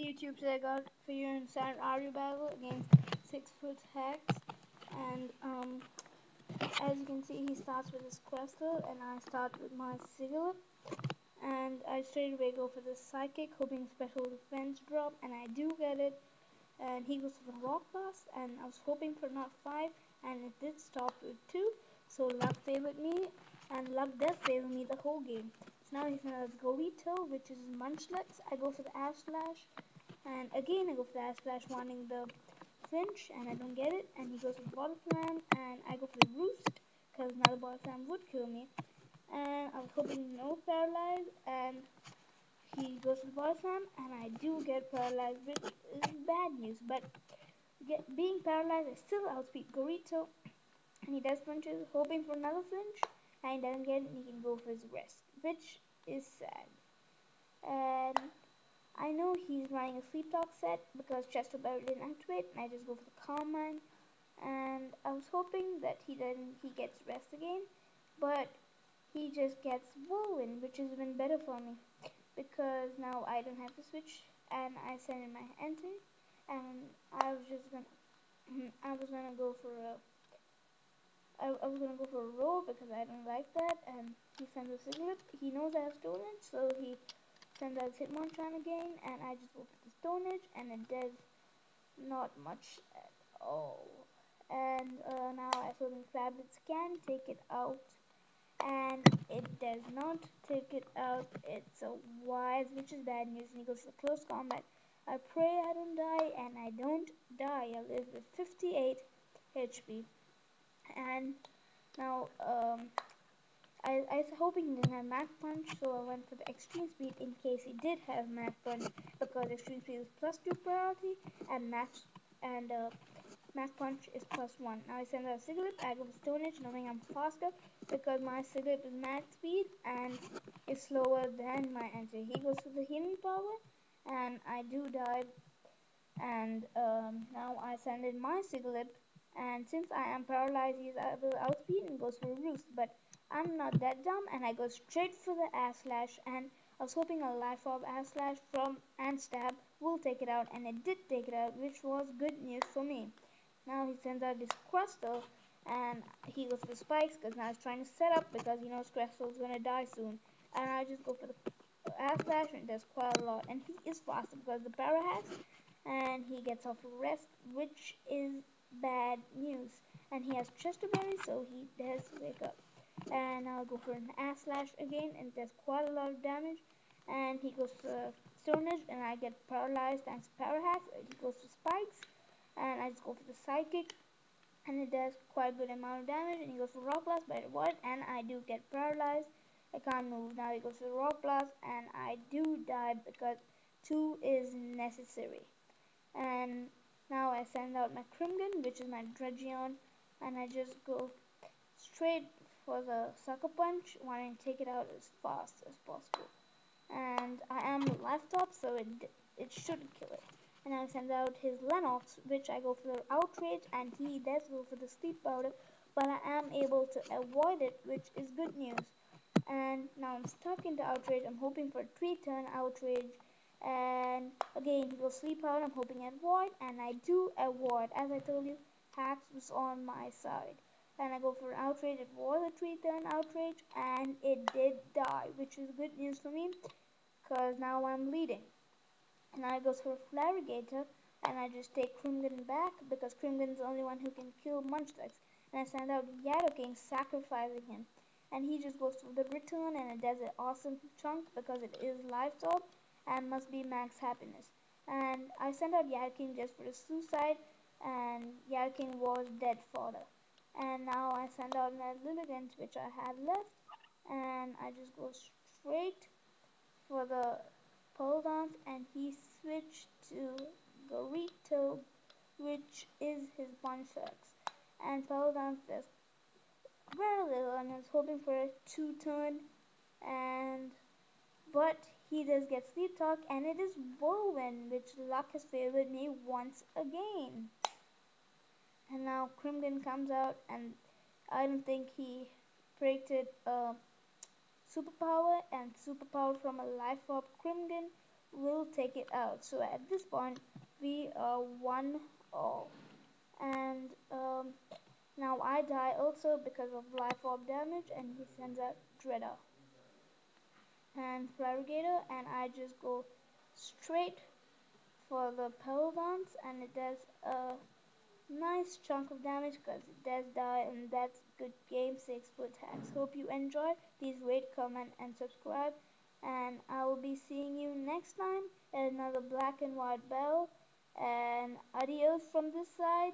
YouTube, today I got for you in San Ario battle against 6fthax, and as you can see, he starts with his crystal, and I start with my sigil, and I straight away go for the psychic, hoping special defense drop, and I do get it. And he goes for the rock blast, and I was hoping for not 5, and it did stop with 2, so luck favored me, and luck does favor me the whole game. So now he's gonna Gorito, which is Munchlax. I go for the Ash Slash, and again I go for the Ash Slash, wanting the flinch, and I don't get it, and he goes for the Bottle Slam, and I go for the Roost, because now the Bottle Slam would kill me, and I was hoping no Paralyze, and he goes to the Bottle Slam, and I do get Paralyzed, which is bad news, but being paralyzed, I still outspeed Gorito, and he does punches, hoping for another flinch, and he doesn't get it, and he can go for his rest, which is sad. And I know he's running a Sleep Talk set because Chester Barrel didn't activate, and I just go for the Calm Mind, and I was hoping that he gets rest again, but he just gets Whirlwind, which is even better for me, because now I don't have to switch, and I send in my entry, and I was just gonna I was gonna go for a I was gonna go for a roll because I don't like that, and he sends a Siglet. He knows I have Stone Edge, so he sends out Hitmonchan again, and I just go for the Stone Edge, and it does not much at all. And now I feel the Flablets can take it out, and it does not take it out. It's a Wise, which is bad news, and he goes for close combat. I pray I don't die, and I don't die. I live with 58 HP. And now I was hoping he didn't have Mach Punch, so I went for the Extreme Speed in case he did have Mach Punch, because Extreme Speed is +2 priority, and Mach Punch is +1. Now I send out Siglip, I go for Stone Edge, knowing I'm faster, because my Siglip is Max Speed, and is slower than my entry. He goes for the Healing Power, and I do die, and now I send in my Siglip, and since I am paralyzed, he's able to outspeed and goes for a Roost, but I'm not that dumb, and I go straight for the Ash Slash, and I was hoping a Life Orb Ash Slash from and Stab will take it out, and it did take it out, which was good news for me. Now he sends out this Crustle, and he goes for the Spikes, because now he's trying to set up, because he knows Crustle's gonna die soon, and I just go for the Ash Slash, and it does quite a lot, and he is faster because the Para Hacks, and he gets off rest, which is bad news. And he has Chester Berry, so he does wake up. And I'll go for an Ash Slash again, and it does quite a lot of damage. And he goes for Stone Edge, and I get paralyzed thanks to Power Hacks. He goes for Spikes, and I just go for the Psychic, and it does quite a good amount of damage. And he goes for Rock Blast, but it won't, and I do get paralyzed. I can't move. Now he goes for Rock Blast, and I do die because 2 is necessary. And now I send out my Krimgan, which is my Dredgeon, and I just go straight for the Sucker Punch, wanting to take it out as fast as possible. And I am life top, so it shouldn't kill it. And I send out his Lennox, which I go for Outrage, and he does go for the Sleep Powder, but I am able to avoid it, which is good news. And now I'm stuck into Outrage. I'm hoping for a 3-turn Outrage, and again he will Sleep Out. I'm hoping I avoid, and I do avoid. As I told you, Hacks was on my side, and I go for an Outrage. It was a 3-turn Outrage, and it did die, which is good news for me, because now I'm leading. And I goes for a Flarigator, and I just take Krimgan back, because Krimgan's the only one who can kill Munchlax, and I send out Yadoking, sacrificing him, and he just goes for the return, and it does an awesome chunk because it is Life Orb and must be Max Happiness. And I send out Yadoking just for the suicide, and Yadoking was dead fodder. And now I send out my Lilligant, which I had left, and I just go straight for the pole dance, and he switched to Gorito, which is his Munchlax. And pole dance does very little, and I was hoping for a 2-turn, and but he does get Sleep Talk, and it is Whirlwind, which luck has favored me once again. And now Krimgan comes out, and I don't think he predicted superpower, and superpower from a Life Orb Krimgan will take it out. So at this point, we are 1-all. And now I die also because of life orb damage, and he sends out Dreader and Florigator, and I just go straight for the Pearl Dance, and it does a nice chunk of damage because it does die, and that's good game. 6fthax. Hope you enjoyed. Please rate, comment, and subscribe, and I will be seeing you next time at another black and white battle. And adios from this side.